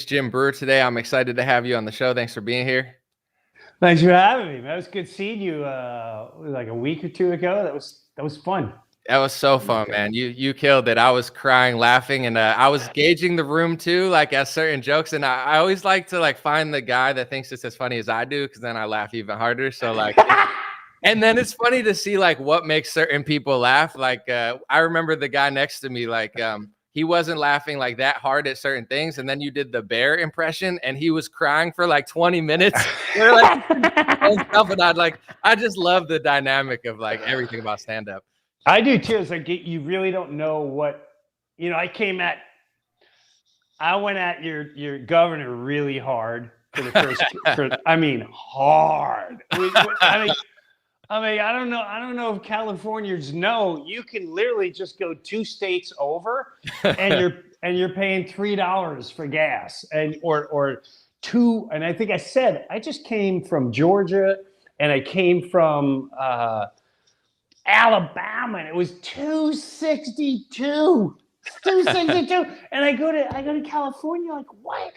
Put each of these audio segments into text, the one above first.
Jim Breuer today. I'm excited to have you on the show. Thanks for being here. Thanks for having me, man. It was good seeing you like a week or two ago. That was fun. That was so fun, man. You killed it. I was crying, laughing, and I was gauging the room too, like at certain jokes. And I always like to find the guy that thinks it's as funny as I do, because then I laugh even harder. So and then it's funny to see what makes certain people laugh. I remember the guy next to me, he wasn't laughing that hard at certain things, and then you did the bear impression, and he was crying for 20 minutes. We're and stuff, and I just love the dynamic of everything about stand up. I do too. It's you really don't know what I went at your governor really hard for the first. Hard. I don't know if Californians know you can literally just go 2 states over, and you're paying $3 for gas, or 2. And I think I said I just came from Georgia, and I came from Alabama, and it was $2.62. $2.62, and I go to California. What?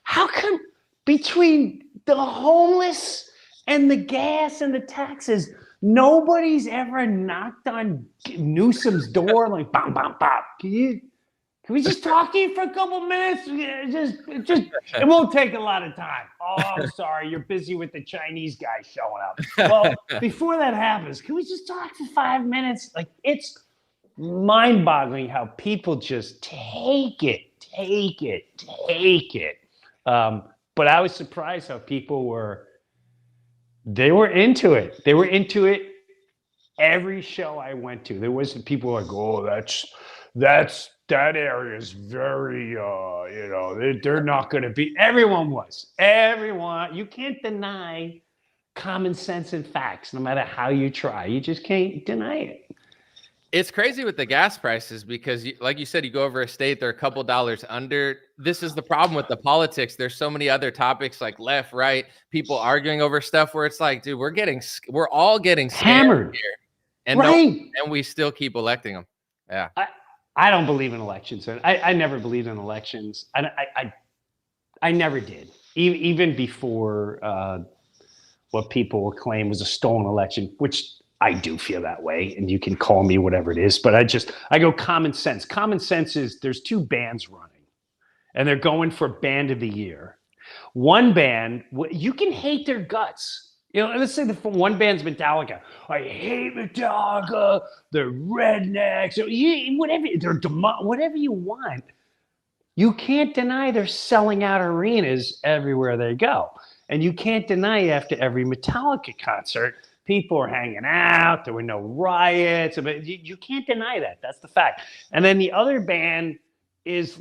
How come between the homeless and the gas and the taxes, nobody's ever knocked on Newsom's door bam, bam, bam? Can we just talk to you for a couple minutes? It won't take a lot of time. Oh, I'm sorry, you're busy with the Chinese guy showing up. Well, before that happens, can we just talk for 5 minutes? It's mind-boggling how people just take it. But I was surprised how people were. They were into it. Every show I went to, there wasn't people oh, that area is very, they're not going to be. Everyone was. You can't deny common sense and facts, no matter how you try. You just can't deny it. It's crazy with the gas prices because, like you said, you go over a state, they're a couple dollars under. This is the problem with the politics. There's so many other topics left, right, people arguing over stuff where it's dude, we're all getting hammered here, and right, and we still keep electing them. Yeah, I don't believe in elections. I never believed in elections. I never did, even before what people will claim was a stolen election, which I do feel that way, and you can call me whatever it is, but I go common sense. Common sense is there's 2 bands running, and they're going for band of the year. One band, you can hate their guts. Let's say the one band's Metallica. I hate Metallica. They're rednecks. Whatever you want. You can't deny they're selling out arenas everywhere they go, and you can't deny after every Metallica concert, people are hanging out. There were no riots. But you can't deny that. That's the fact. And then the other band is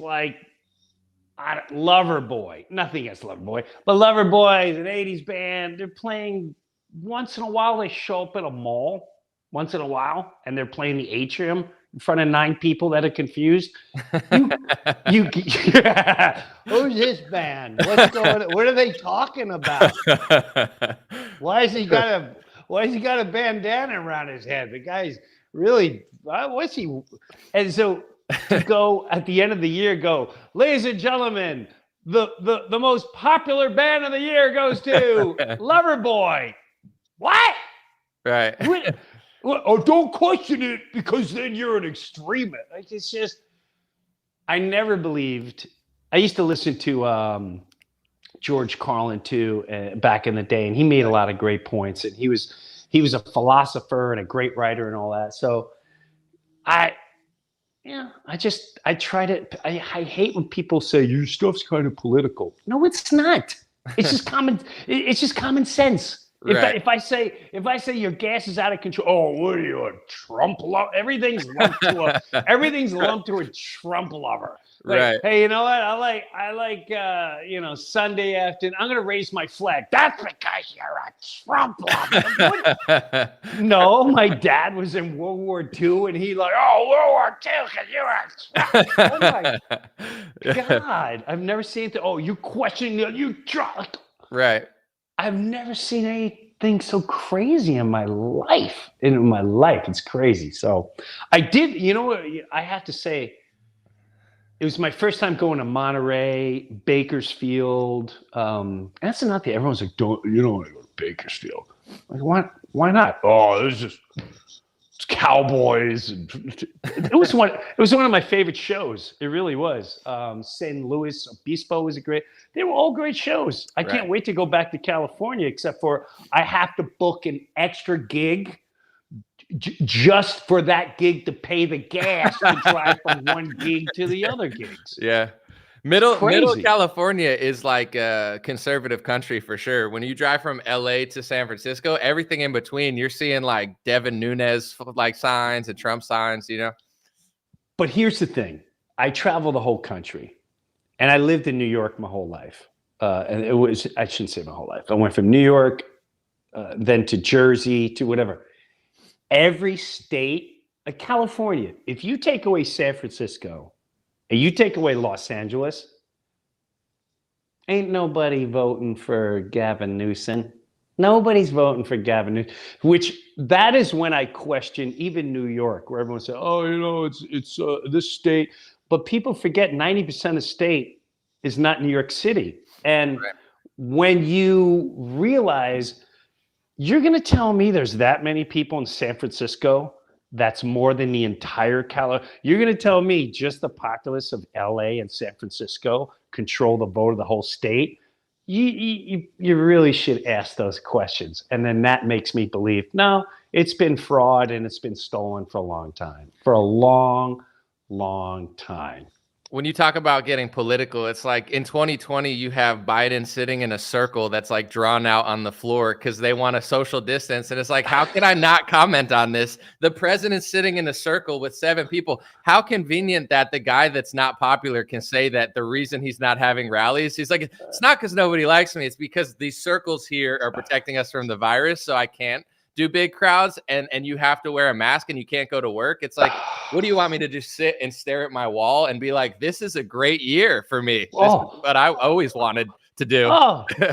Loverboy. Nothing against Loverboy. But Loverboy is an 80s band. They're playing once in a while. They show up at a mall once in a while, and they're playing the Atrium in front of 9 people that are confused. Who's this band? What's going on? What are they talking about? Why has he got a bandana around his head? The guy's really, what's he? And so to go at the end of the year, ladies and gentlemen, the most popular band of the year goes to Loverboy. What? Right. Oh, don't question it, because then you're an extremist. It's just, I never believed. I used to listen to George Carlin too back in the day, and he made a lot of great points, and he was a philosopher and a great writer and all that. So I hate when people say your stuff's kind of political. No, it's not. It's just common sense. Right. If I say your gas is out of control, oh, what are you, a Trump lover? Everything's lumped to a Trump lover. Right. Hey, you know what? I like Sunday afternoon, I'm gonna raise my flag. That's because you're a Trump lover. No, my dad was in World War II, and he World War II because you're a Trump. Oh my God! I've never seen it. Oh, you questioning you Trump? Right. I've never seen anything so crazy in my life. It's crazy. So I did. You know what? I have to say. it was my first time going to Monterey, Bakersfield. That's not the everyone's like, don't you don't want to go to Bakersfield? Like, why not? Oh, it's cowboys. It was one of my favorite shows. It really was. St. Louis Obispo was they were all great shows. I can't wait to go back to California, except for I have to book an extra gig just for that gig to pay the gas to drive from one gig to the other gigs. Yeah. Middle California is like a conservative country for sure. When you drive from LA to San Francisco, everything in between, you're seeing like Devin Nunes like signs and Trump signs, you know? But here's the thing. I travel the whole country, and I lived in New York my whole life. And I shouldn't say my whole life. I went from New York, then to Jersey, to whatever. Every state, like California, if you take away San Francisco and you take away Los Angeles, ain't nobody voting for Gavin Newsom. Nobody's voting for Gavin Newsom, which that is when I question even New York, where everyone says, oh, you know, it's this state. But people forget 90% of the state is not New York City. And when you realize you're going to tell me there's that many people in San Francisco, that's more than the entire California. You're going to tell me just the populace of LA and San Francisco control the vote of the whole state? You really should ask those questions. And then that makes me believe, no, it's been fraud and it's been stolen for a long time. For a long, long time. When you talk about getting political, it's like in 2020, you have Biden sitting in a circle that's like drawn out on the floor because they want a social distance. And it's like, how can I not comment on this? The president's sitting in a circle with 7 people. How convenient that the guy that's not popular can say that the reason he's not having rallies, he's like, it's not because nobody likes me. It's because these circles here are protecting us from the virus. So I can't do big crowds, and you have to wear a mask and you can't go to work. It's like, what do you want me to just sit and stare at my wall and be like, this is a great year for me. This is what I always wanted to do.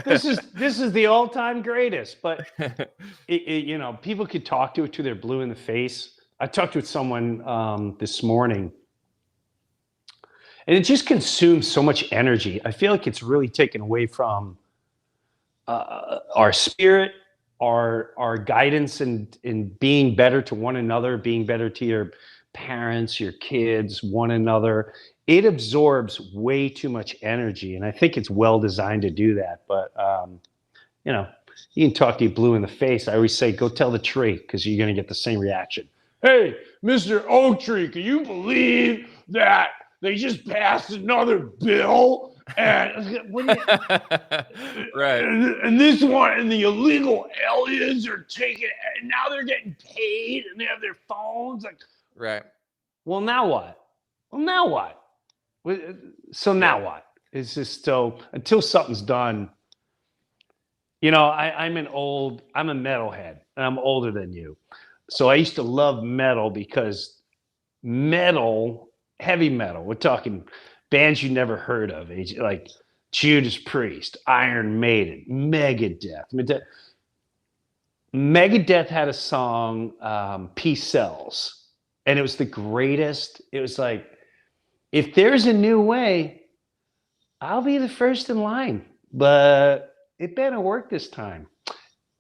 This is the all-time greatest. But you know, people could talk to it till they're blue in the face. I talked with someone this morning, and it just consumes so much energy. I feel like it's really taken away from our spirit, our guidance in being better to one another, being better to your parents, your kids, one another. It absorbs way too much energy, and I think it's well designed to do that. But you know, you can talk to you blue in the face. I always say, go tell the tree, because you're going to get the same reaction. Hey, Mr. Oak Tree, can you believe that they just passed another bill? And what do you, right. And this one, and the illegal aliens are taking, and now they're getting paid, and they have their phones. Like, right. Well, now what? So now what? It's just so until something's done. You know, I'm a metalhead, and I'm older than you. So I used to love metal because heavy metal. We're talking bands you never heard of, like Judas Priest, Iron Maiden, Megadeth. Megadeth had a song, Peace Sells, and it was the greatest. It was like, if there's a new way, I'll be the first in line, but it better work this time.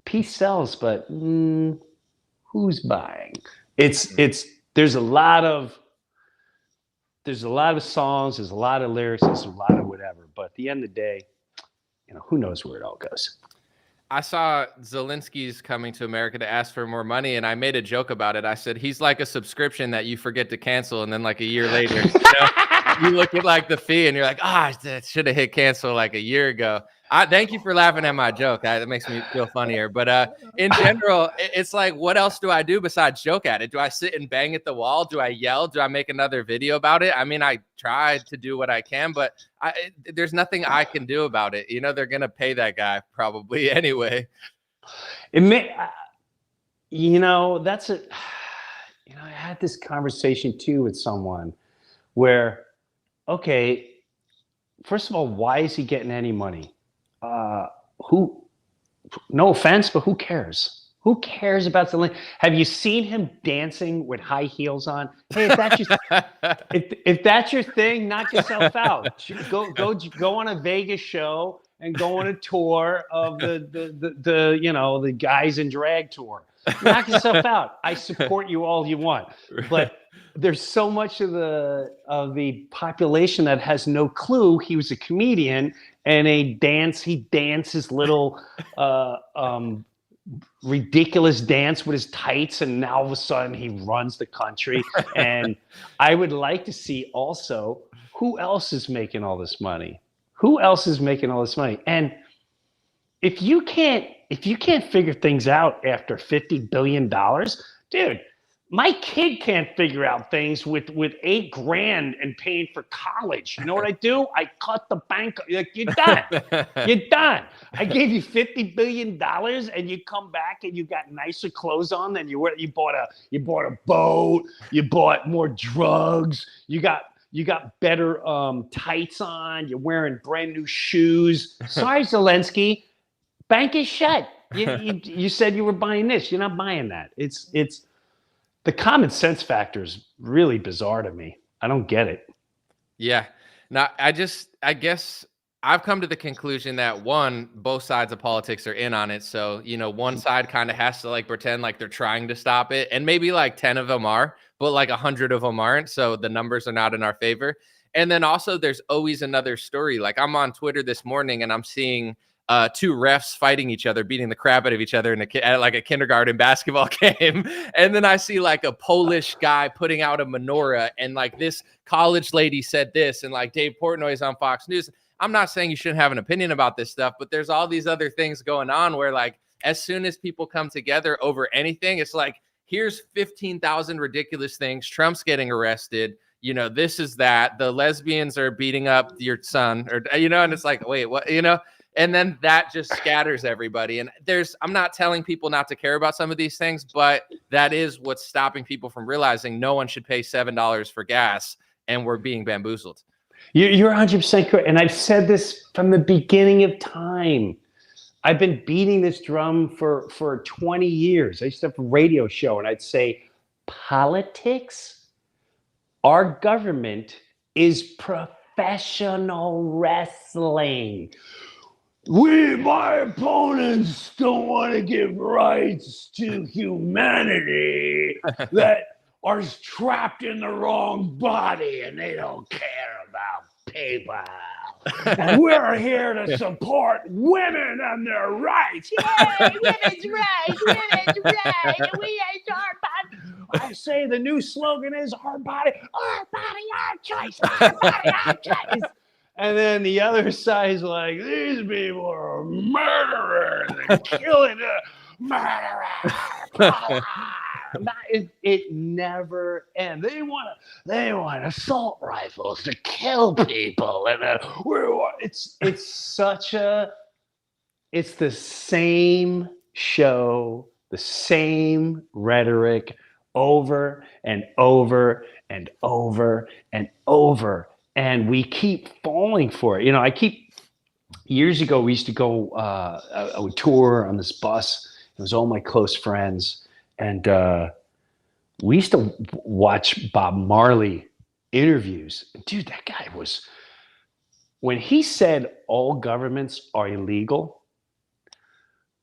Peace sells, but who's buying? There's a lot of songs, there's a lot of lyrics, there's a lot of whatever. But at the end of the day, you know, who knows where it all goes. I saw Zelensky's coming to America to ask for more money, and I made a joke about it. I said, he's like a subscription that you forget to cancel, and then like a year later, you look at like the fee, and you're like, I should have hit cancel like a year ago. Thank you for laughing at my joke. That makes me feel funnier. But in general, it's like, what else do I do besides joke at it? Do I sit and bang at the wall? Do I yell? Do I make another video about it? I mean, I try to do what I can, but there's nothing I can do about it. You know, they're going to pay that guy probably anyway. You know, that's it. You know, I had this conversation too with someone where, okay, first of all, why is he getting any money? No offense, but who cares? Who cares about Zelensky? Have you seen him dancing with high heels on? Hey, if that's your if that's your thing, knock yourself out. Go on a Vegas show and go on a tour of the guys in drag tour. Knock yourself out. I support you all you want, but there's so much of the population that has no clue he was a comedian and he dances little ridiculous dance with his tights, and now all of a sudden he runs the country. And I would like to see also who else is making all this money. And if you can't figure things out after $50 billion, dude, my kid can't figure out things with $8,000 and paying for college. You know what I do? I cut the bank. Like, you're done. You're done. I gave you $50 billion and you come back and you got nicer clothes on than you were. You bought a boat. You bought more drugs. You got better tights on. You're wearing brand new shoes. Sorry, Zelensky. Bank is shut. You said you were buying this. You're not buying that. It's the common sense factor is really bizarre to me. I don't get it. Yeah. Now, I guess I've come to the conclusion that both sides of politics are in on it. So, one side kind of has to like pretend like they're trying to stop it. And maybe like 10 of them are, but like 100 of them aren't. So the numbers are not in our favor. And then also there's always another story. Like I'm on Twitter this morning and I'm seeing two refs fighting each other, beating the crap out of each other at like a kindergarten basketball game. And then I see like a Polish guy putting out a menorah and like this college lady said this, and like Dave Portnoy's on Fox News. I'm not saying you shouldn't have an opinion about this stuff, but there's all these other things going on where like as soon as people come together over anything, it's like, here's 15,000 ridiculous things. Trump's getting arrested. This is that. The lesbians are beating up your son, or, and it's like, wait, what, And then that just scatters everybody. And I'm not telling people not to care about some of these things, but that is what's stopping people from realizing no one should pay $7 for gas, and we're being bamboozled. You're 100% correct. And I've said this from the beginning of time. I've been beating this drum for 20 years. I used to have a radio show and I'd say, politics, our government is professional wrestling. My opponents don't want to give rights to humanity that are trapped in the wrong body, and they don't care about PayPal. And we're here to support women and their rights. Yay, women's rights, we ain't our body. I say the new slogan is our body, our choice, our body, our choice. And then the other side's like, these people are murderers and killing murderers. It never ends. They want assault rifles to kill people, and it's the same show, the same rhetoric over and over and over and over. And we keep falling for it. Years ago, we used to go, I would tour on this bus. It was all my close friends. And we used to watch Bob Marley interviews. Dude, that guy when he said all governments are illegal,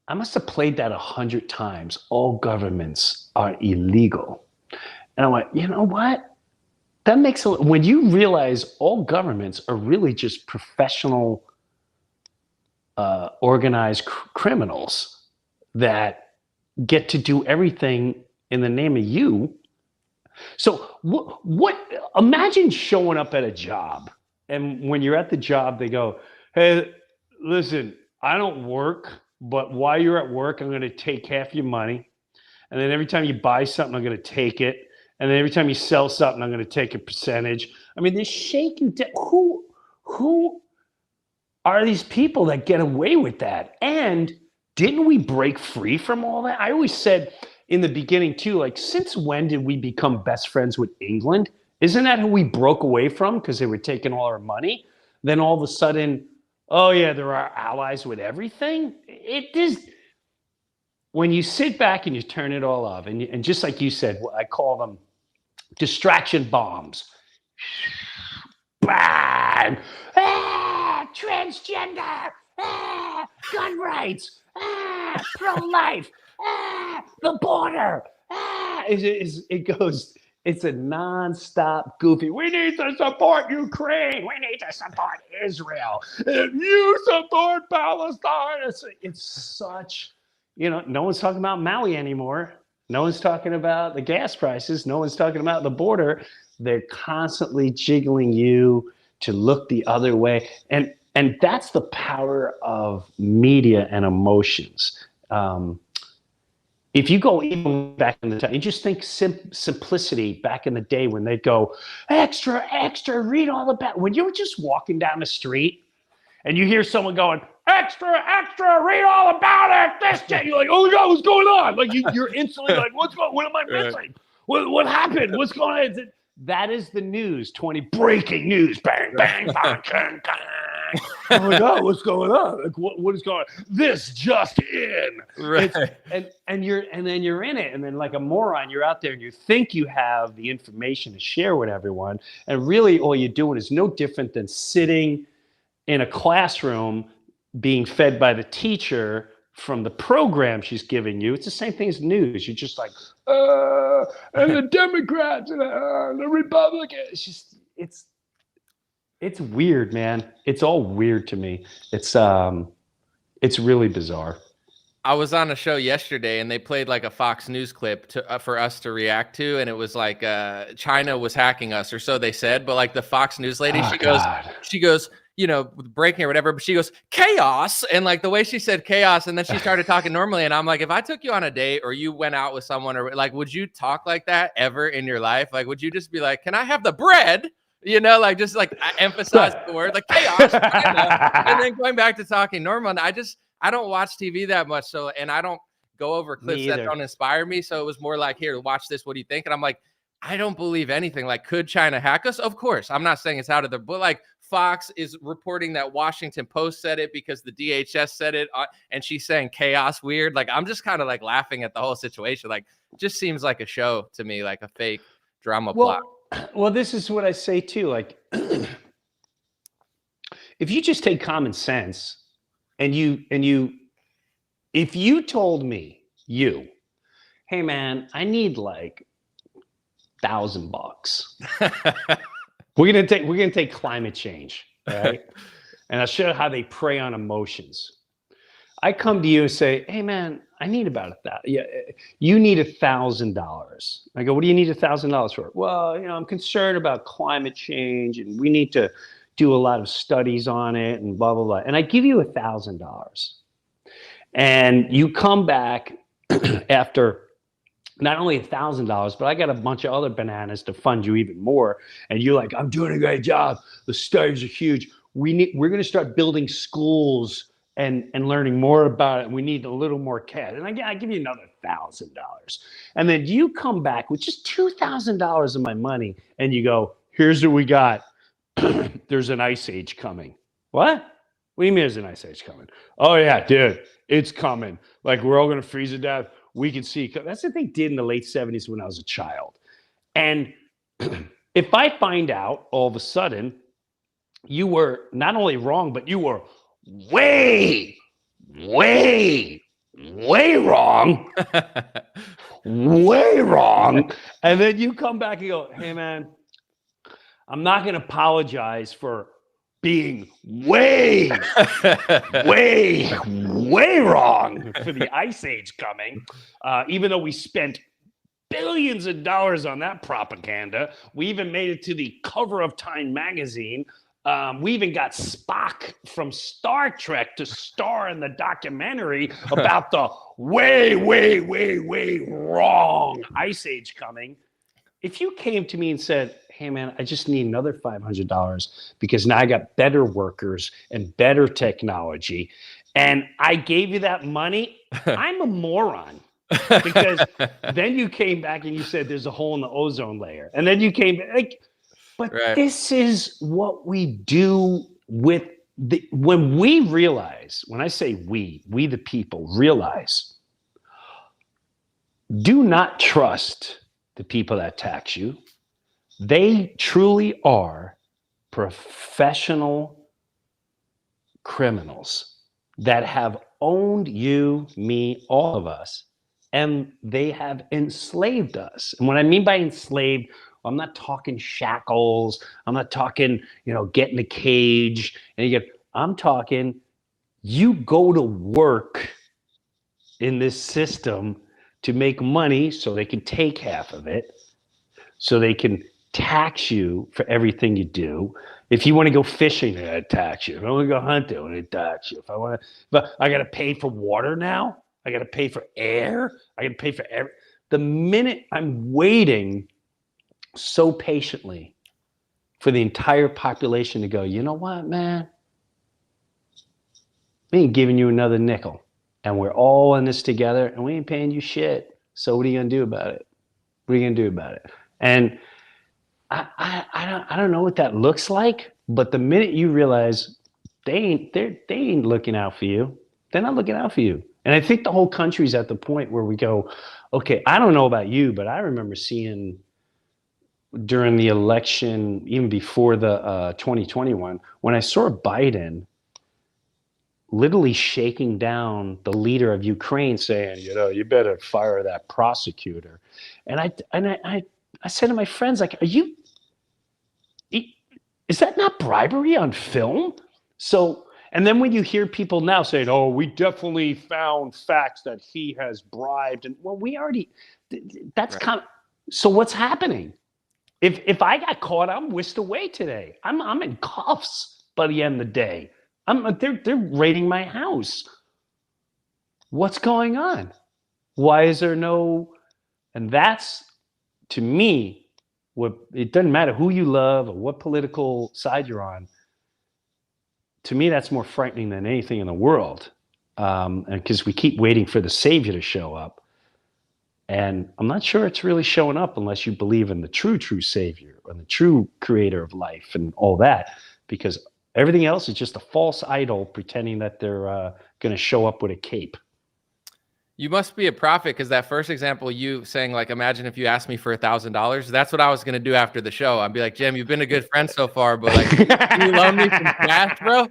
I must have played that 100 times. All governments are illegal. And I went, you know what? That makes when you realize all governments are really just professional, organized criminals that get to do everything in the name of you. So what imagine showing up at a job, and when you're at the job, they go, hey, listen, I don't work, but while you're at work, I'm going to take half your money. And then every time you buy something, I'm going to take it. And then every time you sell something, I'm going to take a percentage. I mean, they shake you down. Who are these people that get away with that? And didn't we break free from all that? I always said in the beginning too, like, since when did we become best friends with England? Isn't that who we broke away from because they were taking all our money? Then all of a sudden, oh yeah, they're our allies with everything. It is. when you sit back and you turn it all off, and just like you said, I call them distraction bombs. Bang! Ah, transgender! Ah, gun rights! Ah, pro-life! Ah, the border! Ah, it goes. It's a nonstop goofy. We need to support Ukraine. We need to support Israel. If you support Palestine, it's such. No one's talking about Maui anymore. No one's talking about the gas prices. No one's talking about the border. They're constantly jiggling you to look the other way. And that's the power of media and emotions. If you go even back in the time, you just think simplicity back in the day when they'd go, extra, extra, read all about. When you were just walking down the street and you hear someone going, extra, extra, read all about it. This day, you're like, oh my God, what's going on? Like you're instantly like, what am I missing? What happened? What's going on? That is the news. 20 breaking news. Bang, bang, bang, bang, bang. Oh my God, what's going on? Like what is going on? This just in. Right. And then you're in it, and then like a moron, you're out there and you think you have the information to share with everyone, and really all you're doing is no different than sitting in a classroom being fed by the teacher from the program she's giving you. It's the same thing as news. You're just like, and the Democrats and the Republicans. It's weird, man. It's all weird to me. It's really bizarre. I was on a show yesterday and they played like a Fox News clip for us to react to. And it was like China was hacking us, or so they said. But like the Fox News lady, she goes, breaking or whatever, but she goes, chaos. And like the way she said chaos, and then she started talking normally. And I'm like, if I took you on a date or you went out with someone, or like, would you talk like that ever in your life? Like, would you just be like, can I have the bread? Like just like emphasize the word like chaos, and then going back to talking normal. And I don't watch TV that much. So, and I don't go over clips that don't inspire me. So it was more like, here, watch this. What do you think? And I'm like, I don't believe anything. Like, could China hack us? Of course. I'm not saying it's out of the, but like Fox is reporting that Washington Post said it because the DHS said it. And she's saying chaos weird. Like, I'm just kind of like laughing at the whole situation. Like, it just seems like a show to me, like a fake drama plot. Well, this is what I say too. Like, if you just take common sense and if you told me, hey man, I need like $1,000. We're gonna take climate change, right? And I'll show you how they prey on emotions. I come to you and say, hey man, I need about $1,000. Yeah, you need $1,000. I go, what do you need $1,000 for? Well, I'm concerned about climate change and we need to do a lot of studies on it and blah, blah, blah. And I give you $1,000. And you come back after not only $1,000, but I got a bunch of other bananas to fund you even more. And you're like, I'm doing a great job. The studies are huge. We're going to start building schools and learning more about it. And we need a little more cash. And I give you another $1,000. And then you come back with just $2,000 of my money. And you go, here's what we got. There's an ice age coming. What? What do you mean there's an ice age coming? Oh yeah, dude, it's coming. Like we're all going to freeze to death. We can see. That's what they did in the late 70s when I was a child. And if I find out all of a sudden you were not only wrong, but you were way, way, way wrong. Way wrong. And then you come back and go, hey, man, I'm not going to apologize for being way, way, way wrong for the ice age coming. Even though we spent billions of dollars on that propaganda, we even made it to the cover of Time magazine. We even got Spock from Star Trek to star in the documentary about the way, way, way, way wrong ice age coming. If you came to me and said, hey, man, I just need another $500 because now I got better workers and better technology, and I gave you that money, I'm a moron. Because then you came back and you said there's a hole in the ozone layer. And then you came like, but this is what we do with when we realize, when I say we the people realize Do not trust the people that tax you. They truly are professional criminals that have owned you, me, all of us, and they have enslaved us. And what I mean by enslaved, I'm not talking shackles. I'm not talking, get in a cage and you get, I'm talking, you go to work in this system to make money so they can take half of it, so they can tax you for everything you do. If you want to go fishing, they gotta tax you. If I want to go hunting, they tax you. If I gotta pay for water now. I gotta pay for air. I gotta pay for every. The minute I'm waiting so patiently for the entire population to go, you know what, man? We ain't giving you another nickel, and we're all in this together, and we ain't paying you shit. So what are you gonna do about it? What are you gonna do about it? And I don't know what that looks like, but the minute you realize they ain't looking out for you, they're not looking out for you. And I think the whole country's at the point where we go, okay, I don't know about you, but I remember seeing during the election, even before the 2021, when I saw Biden literally shaking down the leader of Ukraine, saying, you better fire that prosecutor. And I said to my friends, like, is that not bribery on film? So, and then when you hear people now saying, oh, we definitely found facts that he has bribed, and well, we already, that's Right. kind of, so what's happening? If I got caught, I'm whisked away today. I'm in cuffs by the end of the day. They're raiding my house. What's going on? Why is there no? And that's, to me, what, it doesn't matter who you love or what political side you're on. To me, that's more frightening than anything in the world, and because we keep waiting for the savior to show up, and I'm not sure it's really showing up unless you believe in the true savior and the true creator of life and all that, because everything else is just a false idol pretending that they're going to show up with a cape. You must be a prophet, because that first example, you saying, like, imagine if you asked me for $1,000. That's what I was gonna do after the show. I'd be like, Jim, you've been a good friend so far, but like, can you loan me some cash, bro?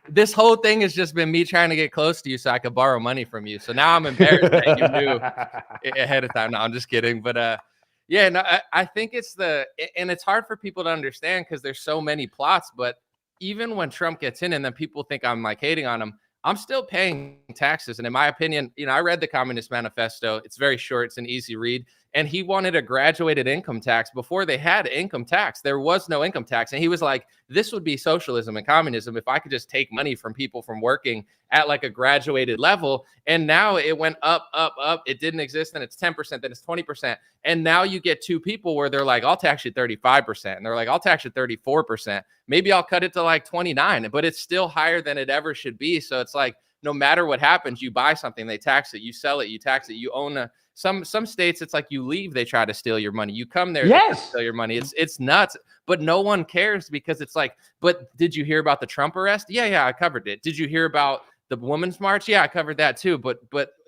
This whole thing has just been me trying to get close to you so I could borrow money from you. So now I'm embarrassed that you knew ahead of time. No, I'm just kidding. But yeah, no, I think it's and it's hard for people to understand because there's so many plots. But even when Trump gets in and then people think I'm like hating on him, I'm still paying taxes. And in my opinion, I read the Communist Manifesto. It's very short. It's an easy read. And he wanted a graduated income tax before they had income tax. There was no income tax. And he was like, this would be socialism and communism if I could just take money from people from working at like a graduated level. And now it went up, up, up. It didn't exist. Then it's 10%, then it's 20%. And now you get two people where they're like, I'll tax you 35%. And they're like, I'll tax you 34%. Maybe I'll cut it to like 29, but it's still higher than it ever should be. So it's like, no matter what happens, you buy something, they tax it, you sell it, you tax it, you own some states, it's like you leave, they try to steal your money. You come there, yes, they steal your money. It's nuts, but no one cares because it's like, but did you hear about the Trump arrest? Yeah, I covered it. Did you hear about the Women's March? Yeah, I covered that too. But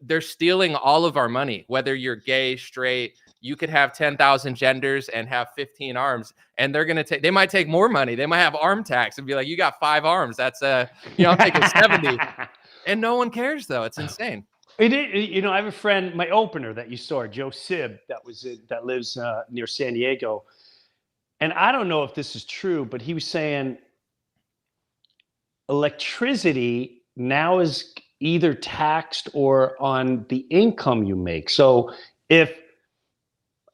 they're stealing all of our money, whether you're gay, straight. You could have 10,000 genders and have 15 arms, and they might take more money. They might have arm tax and be like, you got 5 arms. That's I'm taking 70. And no one cares, though. It's insane. I have a friend, my opener that you saw, Joe Sib, that lives near San Diego. And I don't know if this is true, but he was saying electricity now is either taxed or on the income you make. So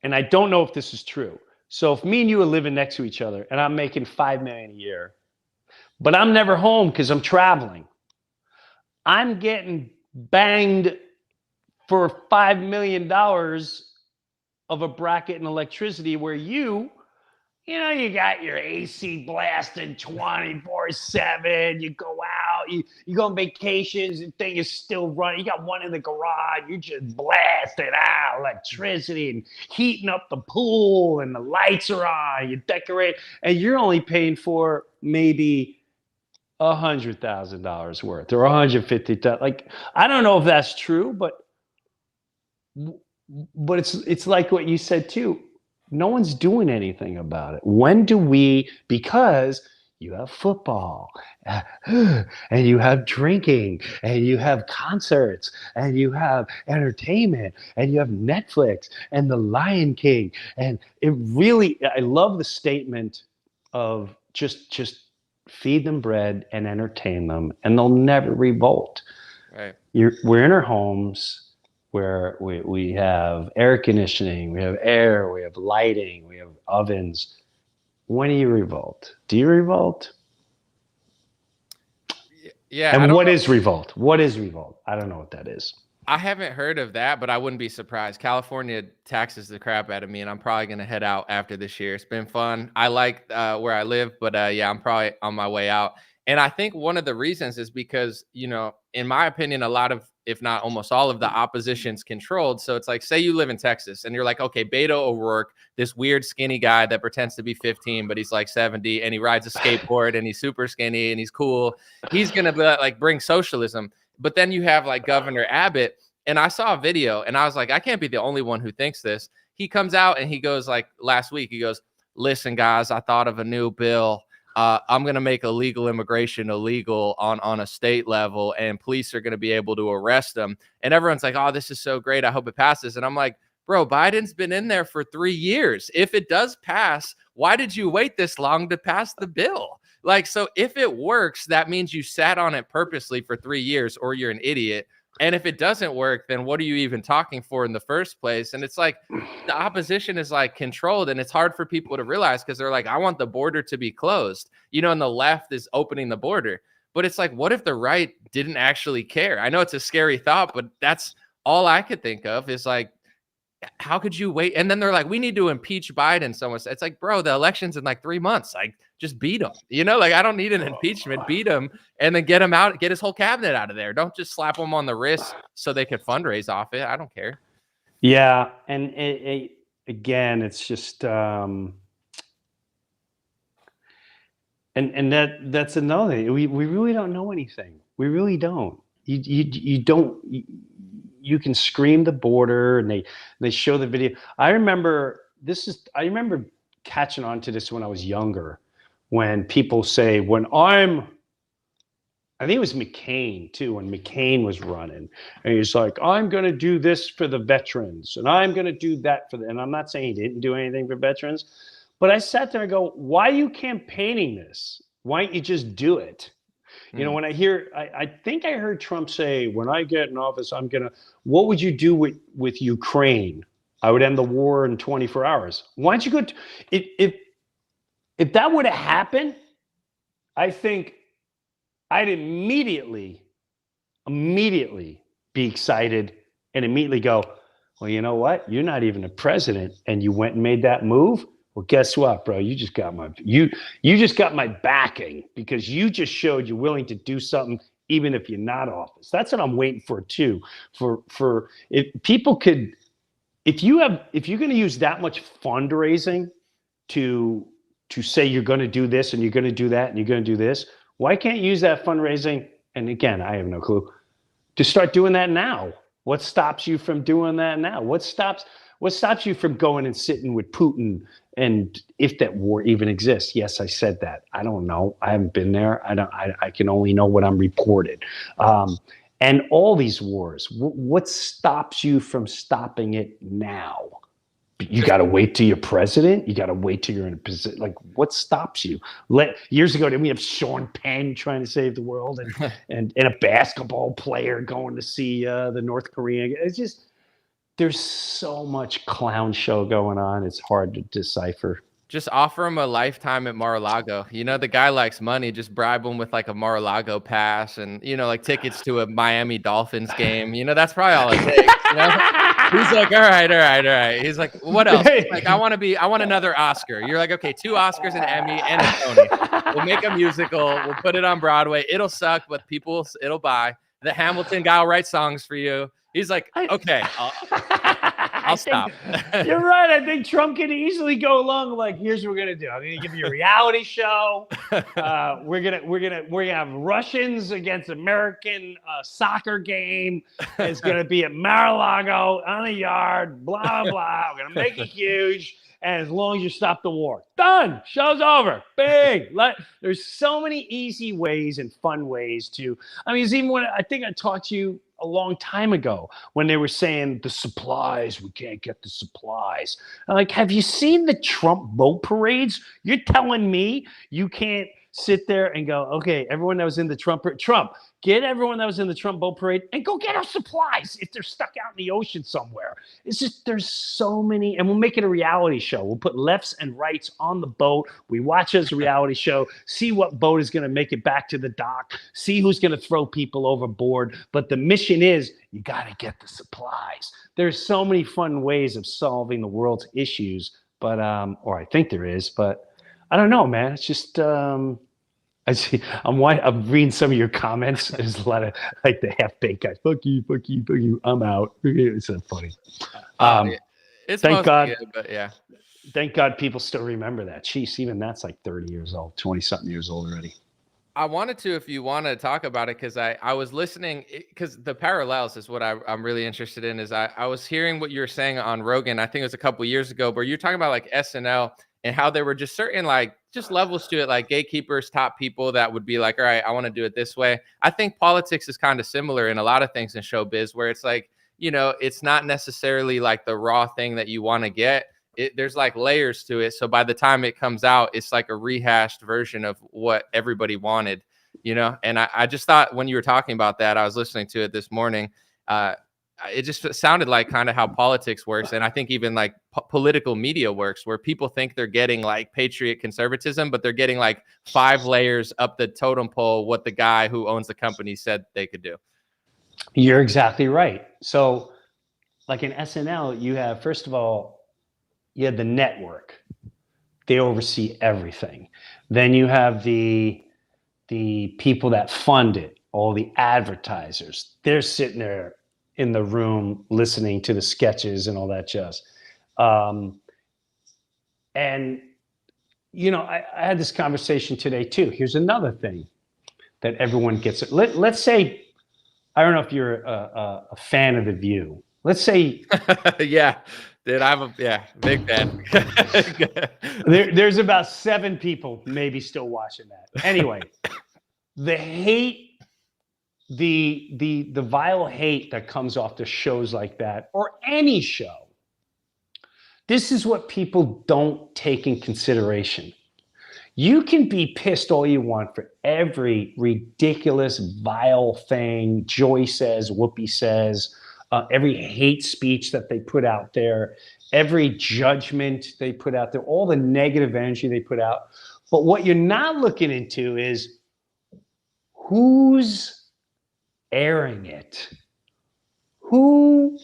and I don't know if this is true. So if me and you are living next to each other and I'm making $5 million a year, but I'm never home because I'm traveling, I'm getting banged for $5 million of a bracket in electricity, where you got your AC blasted 24/7. You go out, you go on vacations, the thing is still running. You got one in the garage, you just blasting out electricity and heating up the pool, and the lights are on, you decorate, and you're only paying for maybe $100,000 worth or $150,000. Like, I don't know if that's true, but but it's like what you said too. No one's doing anything about it. When do we? Because you have football, and you have drinking, and you have concerts, and you have entertainment, and you have Netflix and The Lion King, and it really. I love the statement of just feed them bread and entertain them, and they'll never revolt. Right. We're in our homes where we have air conditioning, we have air, we have lighting, we have ovens. When do you revolt? Do you revolt? Yeah. And what is revolt? What is revolt? I don't know what that is. I haven't heard of that, but I wouldn't be surprised. California taxes the crap out of me, and I'm probably going to head out after this year. It's been fun. I like where I live, but yeah, I'm probably on my way out. And I think one of the reasons is because, in my opinion, a lot of, if not almost all of the opposition's controlled. So it's like, say you live in Texas and you're like, okay, Beto O'Rourke, this weird skinny guy that pretends to be 15, but he's like 70 and he rides a skateboard and he's super skinny and he's cool. He's going to be like bring socialism. But then you have like Governor Abbott, and I saw a video and I was like, I can't be the only one who thinks this. He comes out and he goes like last week, he goes, listen, guys, I thought of a new bill. I'm going to make illegal immigration illegal on a state level, and police are going to be able to arrest them. And everyone's like, oh, this is so great. I hope it passes. And I'm like, bro, Biden's been in there for 3 years. If it does pass, why did you wait this long to pass the bill? Like, so if it works, that means you sat on it purposely for 3 years, or you're an idiot. And if it doesn't work, then what are you even talking for in the first place? And it's like the opposition is like controlled, and it's hard for people to realize because they're like, I want the border to be closed, and the left is opening the border. But it's like, what if the right didn't actually care? I know it's a scary thought, but that's all I could think of is like, how could you wait? And then they're like, we need to impeach Biden. Someone said, it's like, bro, the election's in like 3 months. Like, just beat him. Like, I don't need an impeachment. Beat him and then get him out, get his whole cabinet out of there. Don't just slap him on the wrist so they could fundraise off it. I don't care. Yeah. And again, it's just, and that's another thing. We really don't know anything. We really don't. You don't. You can scream the border, and they show the video. I remember catching on to this when I was younger, when people say, I think it was McCain too, when McCain was running, and he's like, I'm going to do this for the veterans, and I'm going to do that for them. And I'm not saying he didn't do anything for veterans, but I sat there and go, why are you campaigning this? Why don't you just do it? When I think I heard Trump say, when I get in office, what would you do with Ukraine? I would end the war in 24 hours. Why don't you go? If that would have happened, I think I'd immediately be excited and immediately go, well, you know what? You're not even a president, and you went and made that move. Well, guess what, bro? You just got my backing, because you just showed you're willing to do something even if you're not office. That's what I'm waiting for too. For if people could, if you're going to use that much fundraising to say you're going to do this and you're going to do that and you're going to do this, why can't you use that fundraising? And again, I have no clue, to start doing that now. What stops you from doing that now? What stops you from going and sitting with Putin? And if that war even exists? Yes, I said that. I don't know. I haven't been there. I can only know what I'm reported. And all these wars, what stops you from stopping it now? You got to wait till you're president. You got to wait till you're in a position. Like, what stops you? Years ago, didn't we have Sean Penn trying to save the world, and a basketball player going to see the North Korean? It's just, there's so much clown show going on. It's hard to decipher. Just offer him a lifetime at Mar-a-Lago. The guy likes money. Just bribe him with like a Mar-a-Lago pass and, like tickets to a Miami Dolphins game. That's probably all it takes. He's like, all right. He's like, what else? He's like, I want another Oscar. You're like, okay, 2 Oscars, an Emmy, and a Tony. We'll make a musical. We'll put it on Broadway. It'll suck, but it'll buy. The Hamilton guy will write songs for you. He's like, okay, I'll stop. You're right. I think Trump can easily go along like, here's what we're gonna do. I'm gonna give you a reality show. We're gonna have Russians against American soccer game. It's gonna be at Mar-a-Lago on a yard. Blah blah. We're gonna make it huge. And as long as you stop the war, done. Show's over. Big. There's so many easy ways and fun ways to. I mean, it's even when I think I talked to you a long time ago when they were saying the supplies, we can't get the supplies. I'm like, have you seen the Trump boat parades? You're telling me you can't sit there and go, okay, everyone that was in the Trump, get everyone that was in the Trump boat parade and go get our supplies if they're stuck out in the ocean somewhere. It's just, there's so many, and we'll make it a reality show. We'll put lefts and rights on the boat. We watch as a reality show, see what boat is going to make it back to the dock, see who's going to throw people overboard. But the mission is, you got to get the supplies. There's so many fun ways of solving the world's issues, but, or I think there is, but I don't know, man. It's just, I see. I'm reading some of your comments. There's a lot of like the half-baked guys. Fuck you, fuck you, fuck you. I'm out. It's so funny. It's thank God. Good, but yeah. Thank God people still remember that. Jeez, even that's like 30 years old, 20-something years old already. I wanted to, if you want to talk about it, because I was listening, because the parallels is what I'm really interested in. Is I was hearing what you were saying on Rogan. I think it was a couple years ago, where you're talking about like SNL and how there were just certain like just levels to it, like gatekeepers, top people that would be like, all right, I want to do it this way. I think politics is kind of similar in a lot of things in showbiz, where it's like, you know, it's not necessarily like the raw thing that you want to get. There's like layers to it. So by the time it comes out, it's like a rehashed version of what everybody wanted, you know? And I just thought when you were talking about that, I was listening to it this morning. It just sounded like kind of how politics works. And I think even like political media works, where people think they're getting like patriot conservatism, but they're getting like 5 layers up the totem pole, what the guy who owns the company said they could do. You're exactly right. So like in SNL, you have, first of all, you have the network. They oversee everything. Then you have the people that fund it, all the advertisers. They're sitting there in the room listening to the sketches and all that jazz. And, you know, I had this conversation today too. Here's another thing that everyone gets. Let's say, I don't know if you're a fan of The View. Let's say. Yeah. Dude, big fan. There's about 7 people maybe still watching that. Anyway, the hate, the vile hate that comes off the shows like that, or any show, this is what people don't take in consideration. You can be pissed all you want for every ridiculous, vile thing Joy says, Whoopi says, every hate speech that they put out there, every judgment they put out there, all the negative energy they put out. But what you're not looking into is who's airing it? Who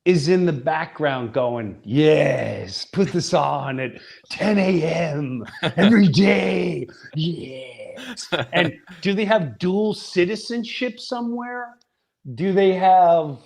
is in the background going, yes, put this on at 10 a.m. every day. Yes. And do they have dual citizenship somewhere? Do they have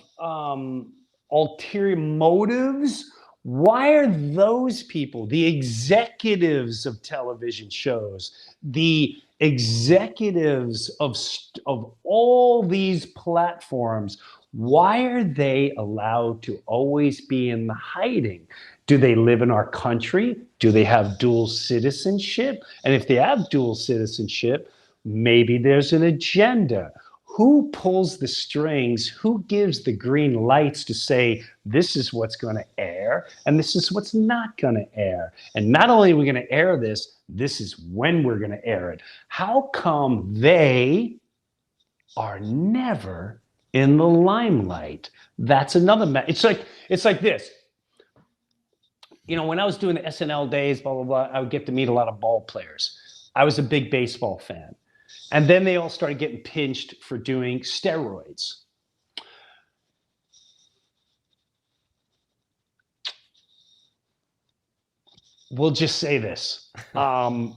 ulterior motives? Why are those people, the executives of television shows, the executives of all these platforms, why are they allowed to always be in the hiding? Do they live in our country? Do they have dual citizenship? And if they have dual citizenship, maybe there's an agenda. Who pulls the strings? Who gives the green lights to say, this is what's going to air and this is what's not going to air? And not only are we going to air this, this is when we're going to air it. How come they are never in the limelight? That's another it's like this. You know, when I was doing the SNL days, blah, blah, blah, I would get to meet a lot of ball players. I was a big baseball fan. And then they all started getting pinched for doing steroids. We'll just say this. The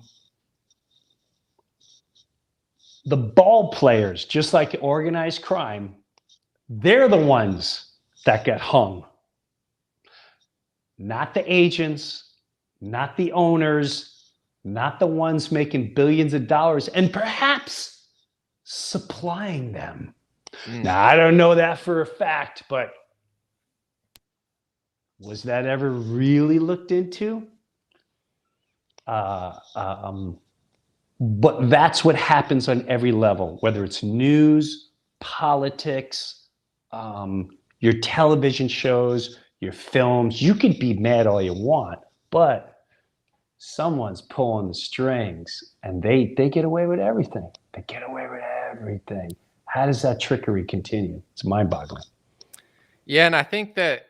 ball players, just like organized crime, they're the ones that get hung not the agents, not the owners, not the ones making billions of dollars and perhaps supplying them. Now, I don't know that for a fact, but was that ever really looked into? But that's what happens on every level, whether it's news, politics, your television shows, your films. You can be mad all you want, but someone's pulling the strings and they get away with everything. They get away with everything. How does that trickery continue? It's mind-boggling. Yeah, and I think that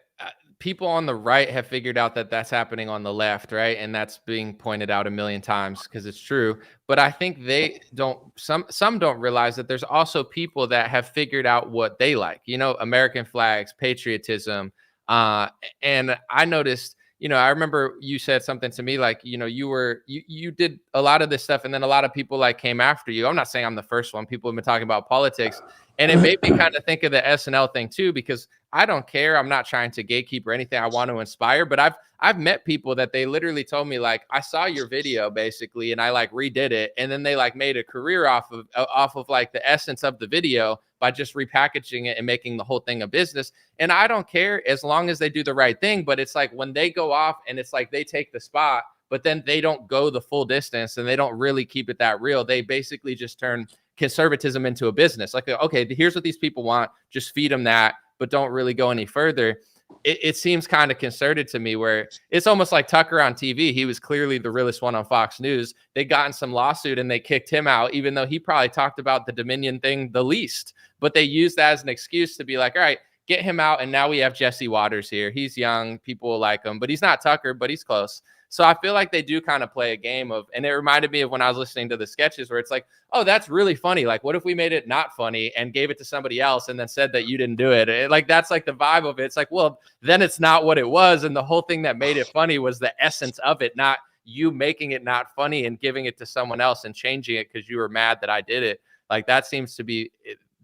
people on the right have figured out that that's happening on the left, right? And that's being pointed out a million times because it's true. But I think they don't. Some don't realize that there's also people that have figured out what they like. You know, American flags, patriotism, and I noticed. You know, I remember you said something to me like, you know, you did a lot of this stuff, and then a lot of people like came after you. I'm not saying I'm the first one. People have been talking about politics, and it made me kind of think of the SNL thing too, because I don't care. I'm not trying to gatekeep or anything. I want to inspire, but I've met people that they literally told me like, I saw your video basically, and I like redid it, and then they like made a career off of like the essence of the video by just repackaging it and making the whole thing a business. And I don't care as long as they do the right thing. But it's like when they go off and it's like they take the spot, but then they don't go the full distance and they don't really keep it that real. They basically just turn conservatism into a business. Like, okay, here's what these people want. Just feed them that, but don't really go any further. It seems kind of concerted to me, where it's almost like Tucker on TV. He was clearly the realest one on Fox News. They got in some lawsuit and they kicked him out, even though he probably talked about the Dominion thing the least. But they used that as an excuse to be like, all right, get him out. And now we have Jesse Waters here. He's young. People will like him, but he's not Tucker, but he's close. So I feel like they do kind of play a game of, and it reminded me of when I was listening to the sketches where it's like, oh, that's really funny. Like, what if we made it not funny and gave it to somebody else and then said that you didn't do it? Like, that's like the vibe of it. It's like, well, then it's not what it was. And the whole thing that made it funny was the essence of it, not you making it not funny and giving it to someone else and changing it because you were mad that I did it. Like, that seems to be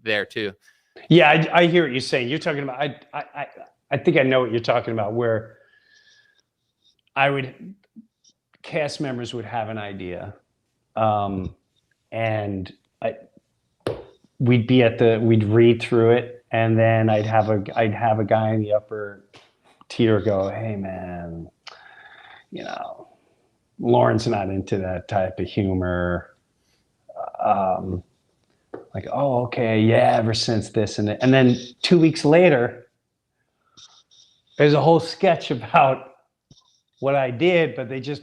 there too. Yeah, I hear what you're saying. You're talking about, I think I know what you're talking about, where cast members would have an idea, and we'd read through it, and then I'd have a guy in the upper tier go, "Hey man, you know, Lauren's not into that type of humor." Like, oh, okay, yeah, ever since this and then 2 weeks later, there's a whole sketch about what I did, but they just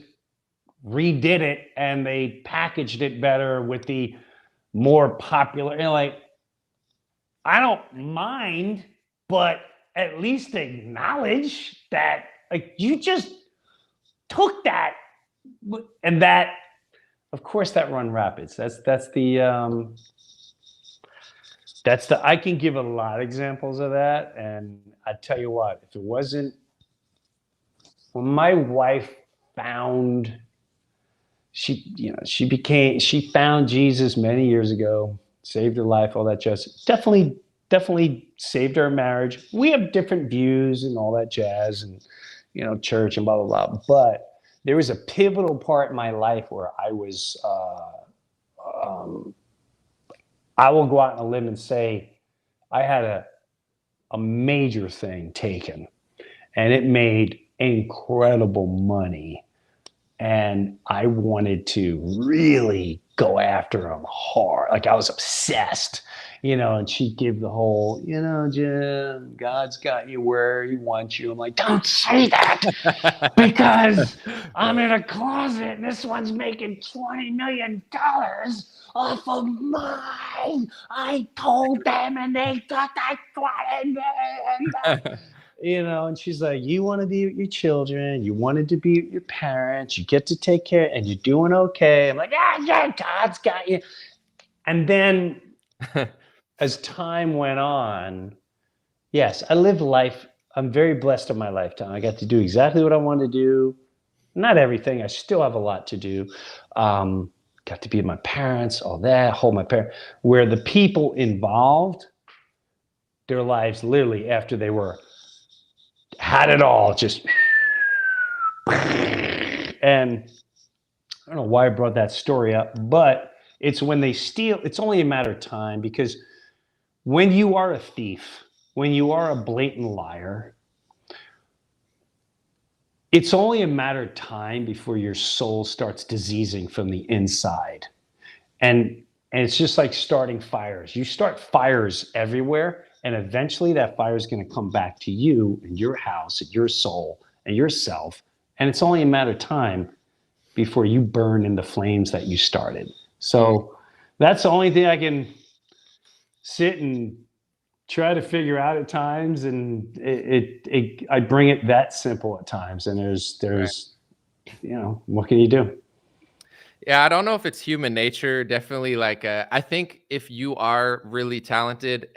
redid it and they packaged it better with the more popular, you know, like, I don't mind, but at least acknowledge that, like, you just took that, and that, of course, that run rapids. I can give a lot of examples of that, and I tell you what, if it wasn't when my wife found, she found Jesus many years ago, saved her life, all that jazz. Definitely saved our marriage. We have different views and all that jazz, and church and blah blah blah. But there was a pivotal part in my life where I was. I will go out on a limb and say I had a major thing taken, and it made incredible money, and I wanted to really go after him hard. Like, I was obsessed, and she'd give the whole, Jim, God's got you where he wants you. I'm like, don't say that, because I'm in a closet and this one's making $20 million off of mine. I told them and they thought I wanted it. And she's like, you want to be with your children, you wanted to be with your parents, you get to take care, and you're doing okay. I'm like, yeah, God's got you. And then as time went on, yes, I lived life. I'm very blessed in my lifetime. I got to do exactly what I wanted to do. Not everything. I still have a lot to do. Got to be with my parents, all that, hold my parents. Where the people involved, their lives literally after they had it all, just And I don't know why I brought that story up, but it's when they steal, it's only a matter of time, because when you are a thief, when you are a blatant liar, it's only a matter of time before your soul starts diseasing from the inside. And it's just like starting fires. You start fires everywhere, and eventually that fire is going to come back to you and your house and your soul and yourself. And it's only a matter of time before you burn in the flames that you started. So that's the only thing I can sit and try to figure out at times. And I bring it that simple at times. And there's, what can you do? Yeah, I don't know if it's human nature. Definitely, like I think if you are really talented,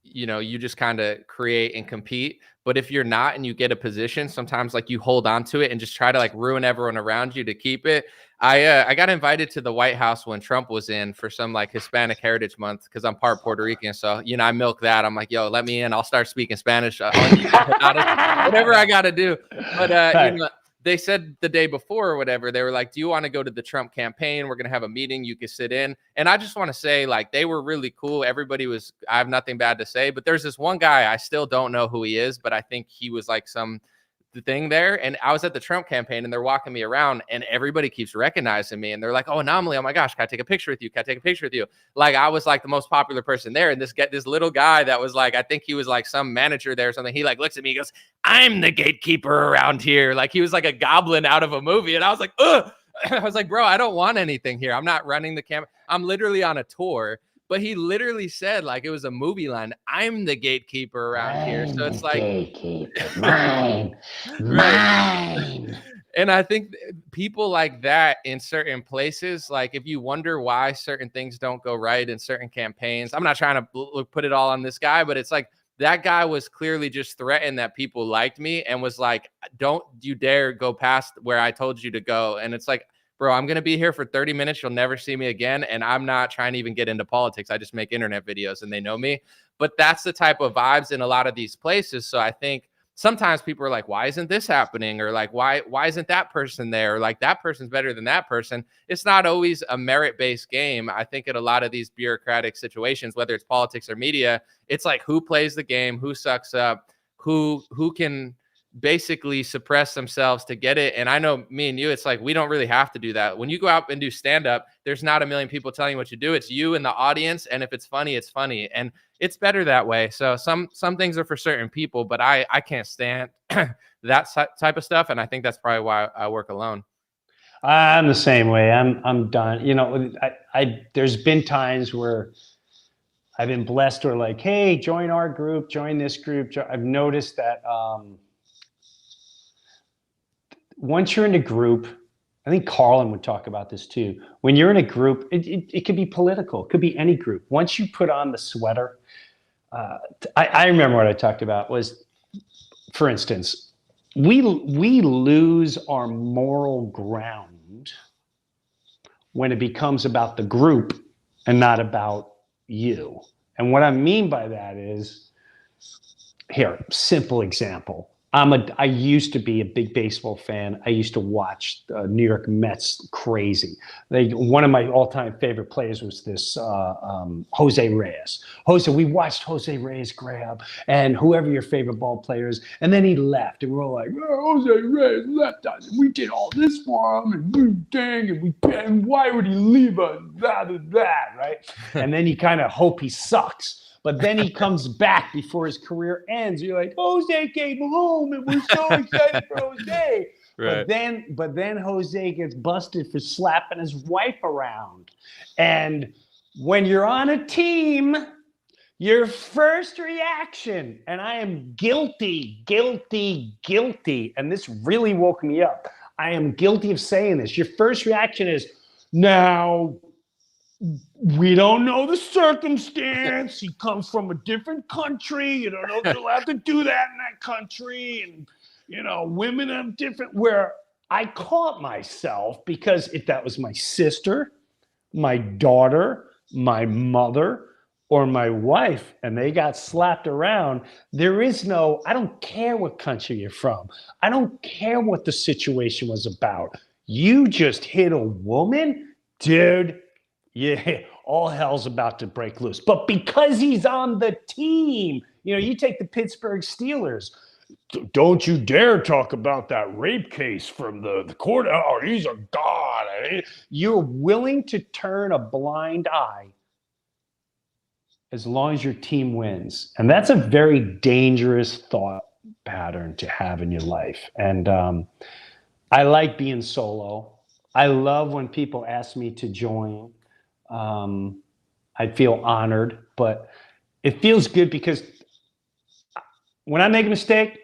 you just kind of create and compete. But if you're not and you get a position, sometimes like you hold on to it and just try to like ruin everyone around you to keep it. I got invited to the White House when Trump was in for some like Hispanic Heritage Month because I'm part Puerto Rican. So I milk that. I'm like, yo, let me in. I'll start speaking Spanish, whatever I got to do. But they said the day before or whatever, they were like, do you want to go to the Trump campaign? We're going to have a meeting. You can sit in. And I just want to say, like, they were really cool. Everybody was, I have nothing bad to say, but there's this one guy, I still don't know who he is, but I think he was like the thing there. And I was at the Trump campaign and they're walking me around and everybody keeps recognizing me. And they're like, oh, An0maly. Oh my gosh. Can I take a picture with you? Can I take a picture with you? Like I was like the most popular person there. And this little guy that was like, I think he was like some manager there or something. He like looks at me, he goes, I'm the gatekeeper around here. Like he was like a goblin out of a movie. And I was like, ugh. I was like, bro, I don't want anything here. I'm not running the camera. I'm literally on a tour. But he literally said, like, it was a movie line, I'm the gatekeeper around here. So it's like, gatekeeper. Mine. And I think people like that in certain places, like if you wonder why certain things don't go right in certain campaigns, I'm not trying to put it all on this guy, but it's like that guy was clearly just threatened that people liked me and was like, don't you dare go past where I told you to go. And it's like, bro, I'm going to be here for 30 minutes. You'll never see me again. And I'm not trying to even get into politics. I just make internet videos and they know me. But that's the type of vibes in a lot of these places. So I think sometimes people are like, why isn't this happening? Or like, why isn't that person there? Or like that person's better than that person. It's not always a merit-based game. I think in a lot of these bureaucratic situations, whether it's politics or media, it's like who plays the game, who sucks up, who can basically suppress themselves to get it. And I know me and you, it's like we don't really have to do that. When you go out and do stand-up, there's not a million people telling you what you do. It's you and the audience. And if it's funny, it's funny. And it's better that way. So some things are for certain people, but I can't stand that type of stuff. And I think that's probably why I work alone. I'm the same way. I'm done. There's been times where I've been blessed or like, hey, join our group, join this group. I've noticed that once you're in a group, I think Carlin would talk about this too. When you're in a group, it could be political. It could be any group. Once you put on the sweater, I remember what I talked about was, for instance, we lose our moral ground when it becomes about the group and not about you. And what I mean by that is, here, simple example. I used to be a big baseball fan. I used to watch New York Mets crazy. One of my all-time favorite players was this Jose Reyes. We watched Jose Reyes grab, and whoever your favorite ball player is, and then he left, and we're all like, oh, Jose Reyes left us, and we did all this for him, and dang, and why would he leave us? That, right? And then you kind of hope he sucks. But then he comes back before his career ends. You're like, Jose came home and we're so excited for Jose. Right. But then Jose gets busted for slapping his wife around. And when you're on a team, your first reaction, and I am guilty. And this really woke me up. I am guilty of saying this. Your first reaction is, now, we don't know the circumstance. He comes from a different country. You don't know if you'll have to do that in that country. And, women have different, where I caught myself, because if that was my sister, my daughter, my mother, or my wife and they got slapped around, there is no, I don't care what country you're from. I don't care what the situation was about. You just hit a woman, dude. Yeah, all hell's about to break loose. But because he's on the team, you take the Pittsburgh Steelers. Don't you dare talk about that rape case from the court. Oh, he's a god. You're willing to turn a blind eye as long as your team wins. And that's a very dangerous thought pattern to have in your life. And I like being solo. I love when people ask me to join. I feel honored, but it feels good because when I make a mistake,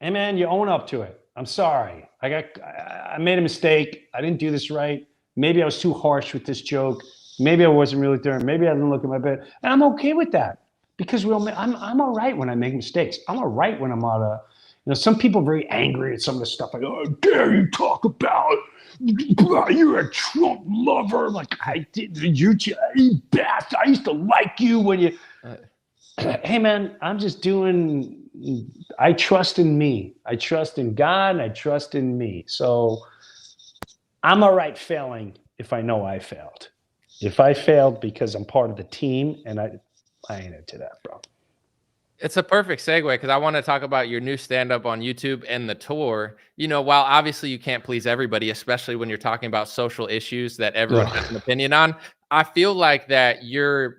hey man, you own up to it. I'm sorry. I made a mistake. I didn't do this right. Maybe I was too harsh with this joke. Maybe I wasn't really there. Maybe I didn't look at my bed. And I'm okay with that because I'm all right when I make mistakes. I'm all right when I'm out of, some people are very angry at some of the stuff. Like, oh, dare you talk about, you're a Trump lover. Like, I did, you bastard. I used to like you when you, hey man, I'm just doing, I trust in me. I trust in God and I trust in me. So I'm all right failing if I know I failed. If I failed because I'm part of the team, and I ain't into that, bro. It's a perfect segue because I want to talk about your new stand-up on YouTube and the tour. While obviously you can't please everybody, especially when you're talking about social issues that everyone has an opinion on, I feel like that you're,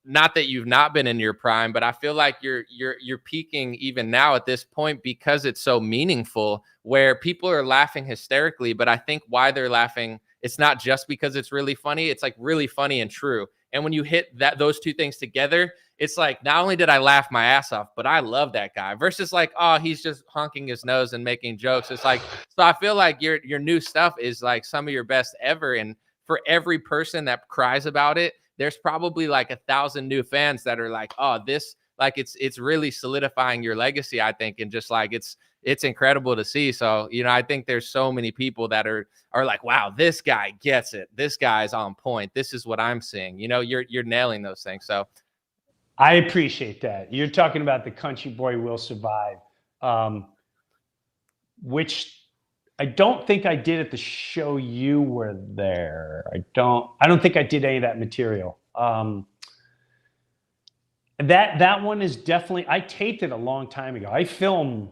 not that you've not been in your prime, but I feel like you're peaking even now at this point because it's so meaningful where people are laughing hysterically. But I think why they're laughing, it's not just because it's really funny. It's like really funny and true. And when you hit those two things together, it's like, not only did I laugh my ass off, but I love that guy versus like, oh, he's just honking his nose and making jokes. It's like, so I feel like your new stuff is like some of your best ever. And for every person that cries about it, there's probably like 1,000 new fans that are like, oh, this, like, it's really solidifying your legacy, I think. And just like, it's incredible to see. So, I think there's so many people that are like, wow, this guy gets it. This guy's on point. This is what I'm seeing. You're nailing those things. So I appreciate that. You're talking about the Country Boy Will Survive, which I don't think I did at the show you were there. I don't think I did any of that material. That one is definitely, I taped it a long time ago. I filmed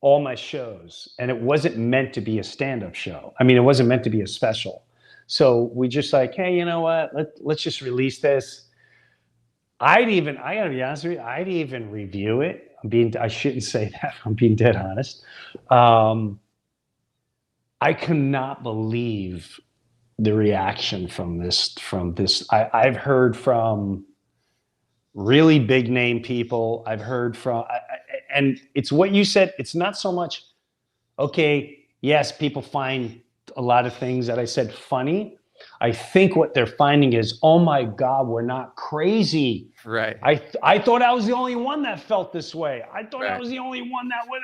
all my shows and it wasn't meant to be a stand-up show. I mean, it wasn't meant to be a special. So we just like, hey, you know what? Let's just release this. I gotta be honest with you, I'd even review it. I shouldn't say that. I'm being dead honest. I cannot believe the reaction from this. I've heard from really big name people. I've heard from, and it's what you said. It's not so much, okay, yes, people find a lot of things that I said funny. I think what they're finding is, oh my God, we're not crazy. Right. I thought I was the only one that felt this way. I thought Right. I was the only one that would,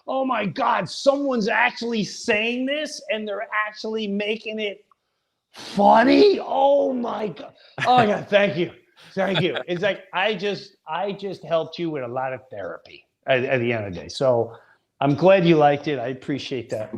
oh my God, someone's actually saying this and they're actually making it funny. Oh my God. Oh yeah, thank you. Thank you. It's like, I just helped you with a lot of therapy at the end of the day. So I'm glad you liked it. I appreciate that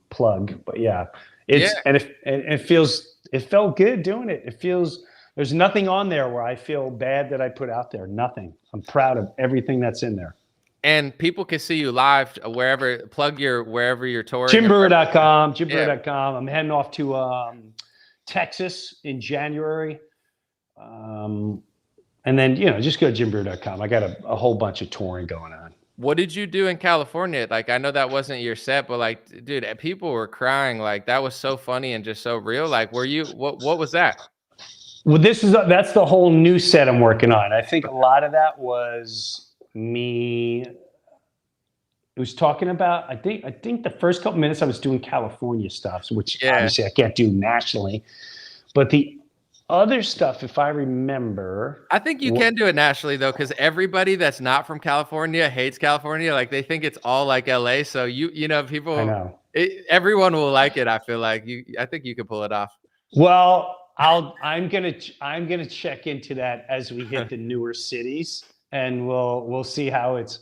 plug, but yeah. And it felt good doing it. It feels, there's nothing on there where I feel bad that I put out there. Nothing. I'm proud of everything that's in there. And people can see you live wherever you're touring. JimBreuer.com. JimBreuer.com. I'm heading off to Texas in January. And then, just go to JimBreuer.com. I got a whole bunch of touring going on. What did you do in California? Like, I know that wasn't your set, but like, dude, people were crying. Like, that was so funny and just so real. Like, what was that? Well, that's the whole new set I'm working on. I think a lot of that was me. It was talking about, I think the first couple minutes I was doing California stuff, which obviously I can't do nationally, but the other stuff, if I remember, I think you can do it nationally though, because everybody that's not from California hates California. Like, they think it's all like LA. So people, I know everyone will like it. I feel like I think you could pull it off. Well, I'm gonna check into that as we hit the newer cities, and we'll see how it's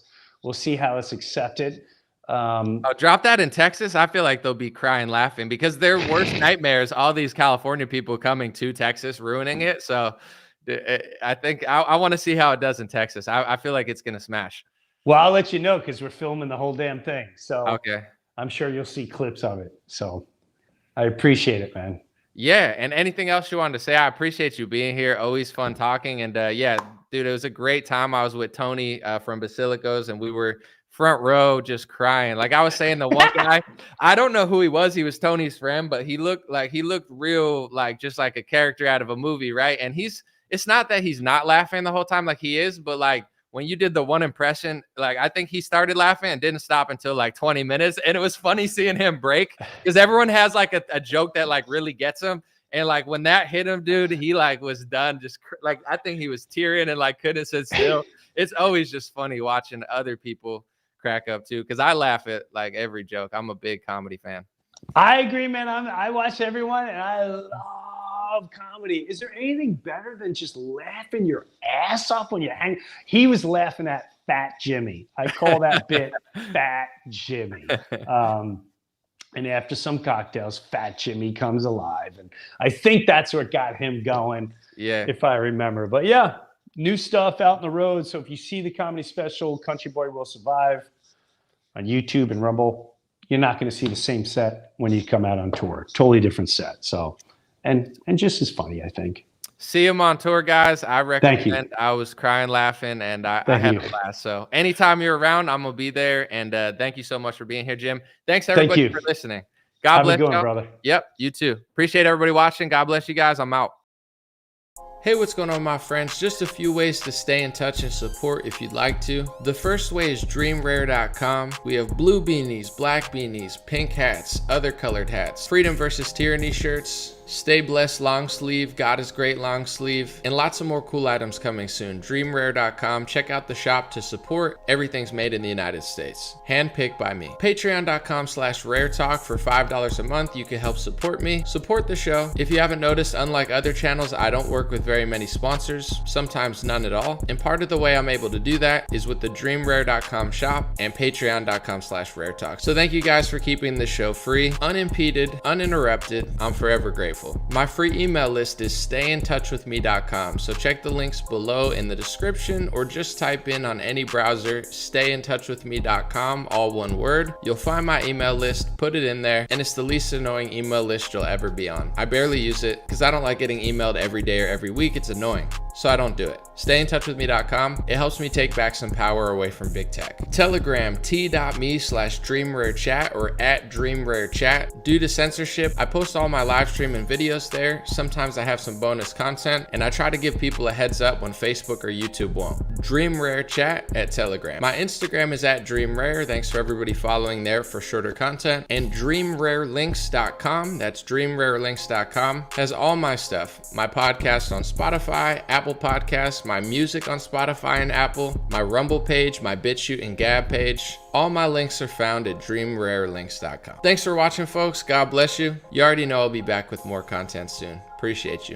accepted. Oh, drop that in Texas. I feel like they'll be crying laughing because their worst nightmares, all these California people coming to Texas, ruining it. So I think I want to see how it does in Texas. I feel like it's going to smash. Well, I'll let you know because we're filming the whole damn thing. So Okay. I'm sure you'll see clips of it. So I appreciate it, man. Yeah. And anything else you wanted to say? I appreciate you being here. Always fun talking. And yeah, dude, it was a great time. I was with Tony from Basilicos, and we were front row just crying. Like I was saying, the one guy, I don't know who he was. He was Tony's friend, but he looked real, like just like a character out of a movie, right? And it's not that he's not laughing the whole time like he is, but like when you did the one impression, like I think he started laughing and didn't stop until like 20 minutes. And it was funny seeing him break because everyone has like a joke that like really gets him. And like when that hit him, dude, he like was done. Just like I think he was tearing and like couldn't sit still. It's always just funny watching other people crack up too, because I laugh at like every joke. I'm a big comedy fan. I agree, man. I watch everyone, and I love comedy. Is there anything better than just laughing your ass off when you hang? He was laughing at Fat Jimmy. I call that bit Fat Jimmy. And after some cocktails, Fat Jimmy comes alive, and I think that's what got him going. Yeah, if I remember. But yeah, new stuff out in the road. So if you see the comedy special, Country Boy Will Survive, on YouTube and Rumble, you're not going to see the same set when you come out on tour. Totally different set. So, and just as funny, I think. See him on tour, guys. I recommend. Thank you. I was crying laughing, and I had a blast. So anytime you're around, I'm gonna be there. And thank you so much for being here, Jim. Thanks everybody for listening. God bless you, brother. Yep, you too. Appreciate everybody watching. God bless you guys. I'm out. Hey, what's going on, my friends? Just a few ways to stay in touch and support if you'd like to. The first way is dreamrare.com. We have blue beanies, black beanies, pink hats, other colored hats, freedom versus tyranny shirts, stay blessed long sleeve, God is great long sleeve, and lots of more cool items coming soon. Dreamrare.com. Check out the shop to support. Everything's made in the United States. Handpicked by me. Patreon.com/raretalk for $5 a month. You can help support me, support the show. If you haven't noticed, unlike other channels, I don't work with very many sponsors, sometimes none at all. And part of the way I'm able to do that is with the dreamrare.com shop and patreon.com/raretalk. So thank you guys for keeping this show free, unimpeded, uninterrupted. I'm forever grateful. My free email list is stayintouchwithme.com. So check the links below in the description or just type in on any browser, stayintouchwithme.com, all one word. You'll find my email list, put it in there, and it's the least annoying email list you'll ever be on. I barely use it because I don't like getting emailed every day or every week. It's annoying. So I don't do it. Stayintouchwithme.com. It helps me take back some power away from big tech. Telegram, t.me/dreamrarechat or @dreamrarechat. Due to censorship, I post all my live stream and videos there. Sometimes I have some bonus content, and I try to give people a heads up when Facebook or YouTube won't. DreamRareChat at Telegram. My Instagram is @DreamRare. Thanks for everybody following there for shorter content. And DreamRareLinks.com, that's DreamRareLinks.com, has all my stuff. My podcast on Spotify, Apple Podcasts, my music on Spotify and Apple, my Rumble page, my BitChute and Gab page. All my links are found at DreamRareLinks.com. Thanks for watching, folks. God bless you. You already know I'll be back with more content soon. Appreciate you.